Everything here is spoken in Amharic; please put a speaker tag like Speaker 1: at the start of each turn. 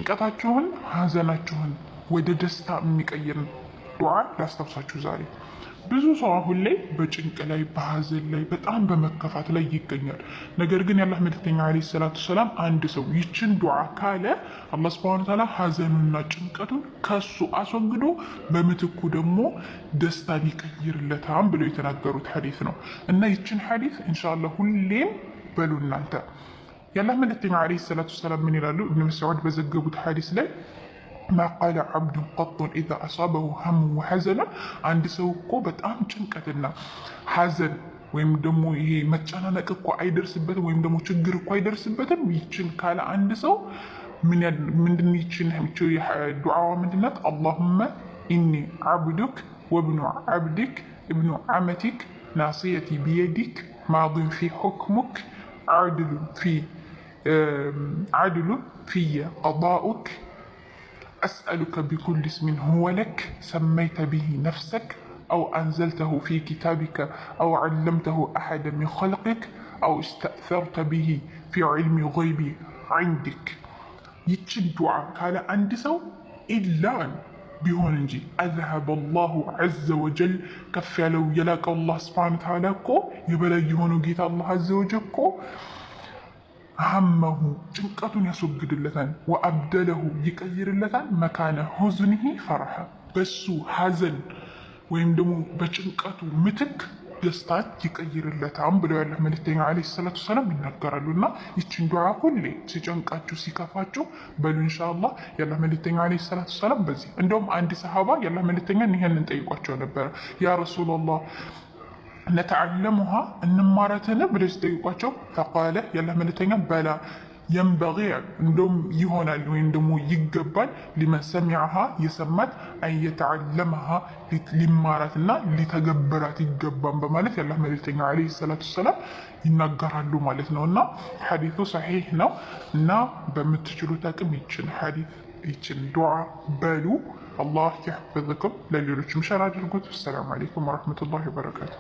Speaker 1: ጭንቀታችሁን ሀዘናችሁን ወደ ደስታ የሚቀይር ዱዓ ላስታውሳችሁ ዛሬ። ብዙ ሰው አሁን ላይ በጭንቅ ላይ በሀዘን ላይ በጣም በመከፋት ላይ ይገኛል። ነገር ግን የአላህ መልእክተኛ ዓለይሂ ሰላቱ ሰላም አንድ ሰው ይችን ዱዓ ካለ አላህ ሱብሓነሁ ወተዓላ ሀዘኑና ጭንቀቱን ከሱ አስወግዶ በምትኩ ደግሞ ደስታን ይቀይርለታል ብለው የተናገሩት ሐዲስ ነው እና ይችን ሐዲስ ኢንሻአላህ ሁሌም በሉ እናንተ። የአላህ መልእክተኛ ዓለይሂ ሰላቱ ሰላም ምን ይላሉ? ኢብኑ መስዑድ በዘገቡት ሐዲስ ላይ ማ ቃለ ዐብዱን ቀጡን ኢዛ አሳበሁ ሀሙን ወሐዘኑን፣ አንድ ሰው እኮ በጣም ጭንቀትና ሐዘን ወይም ደግሞ ይሄ መጨናነቅ እኮ አይደርስበትም ወይም ደግሞ ችግር እኮ አይደርስበትም ይችን ካለ አንድ ሰው ምንድን ይችን ዱዓዋ ምንድናት? አላሁመ ኢኒ ዐብዱክ ወብኑ ዐብዲክ እብኑ ዐመቲክ ናሲየቲ ቢየዲክ ማዲን ፊ ሑክሙክ ዐድሉ ፊየ ቀዳኡክ أسألك بكل اسم هو لك سميت به نفسك أو أنزلته في كتابك أو علمته أحدا من خلقك أو استأثرت به في علم غيب عندك. يتشن دعاء قال عند سو إلا بيهون نجي أذهب الله عز وجل كفى لو يلاك الله سبحانه وتعالى كو يبلا يهون جيت الله عز وجل كو ሀመሁ ጭንቀቱን ያስወግድለታል። ወአብደለሁ ይቀይርለታል። መካነ ሁዝኒሂ ፈርሐ በሱ ሀዘን ወይም ደግሞ በጭንቀቱ ምትክ ደስታን ይቀይርለታል ብለው ያላህ መልእክተኛ ዓለይሂ ሰላቱ ሰላም ይናገራሉ። እና ይችን ዱዓ ሁሌ ሲጨንቃችሁ ሲከፋችሁ በሉ ኢንሻአላህ። ያላህ መልእክተኛ ዓለይሂ ሰላቱ ሰላም በዚህ እንደውም አንድ ሰሃባ ያላህ መልእክተኛን ይሄንን ጠይቋቸው ነበረ። ያ ረሱላላህ ነተዓለሙሃ እንማራትን ብለው ሲጠይቋቸው ፈቃለ ያላህ መልእክተኛ በላ የንበጊ እንደውም ይሆናል ወይም ደግሞ ይገባል ሊመን ሰሚዐሃ የሰማት አንየተዓለመሃ ሊማራትና ሊተገበራት ይገባን በማለት ያላህ መልእክተኛ ዓለይሂ ሰላቱ ሰላም ይናገራሉ ማለት ነው። እና ሐዲሱ ሰሒህ ነው እና በምትችሉት አቅም ይችን ሐዲስ ይችን ዱዓ በሉ። አላህ ይሕፍዝኩም። ለሌሎችም ሸር አድርጉት። ሰላም አለይኩም ወረሕመቱላሂ ወበረካቱ።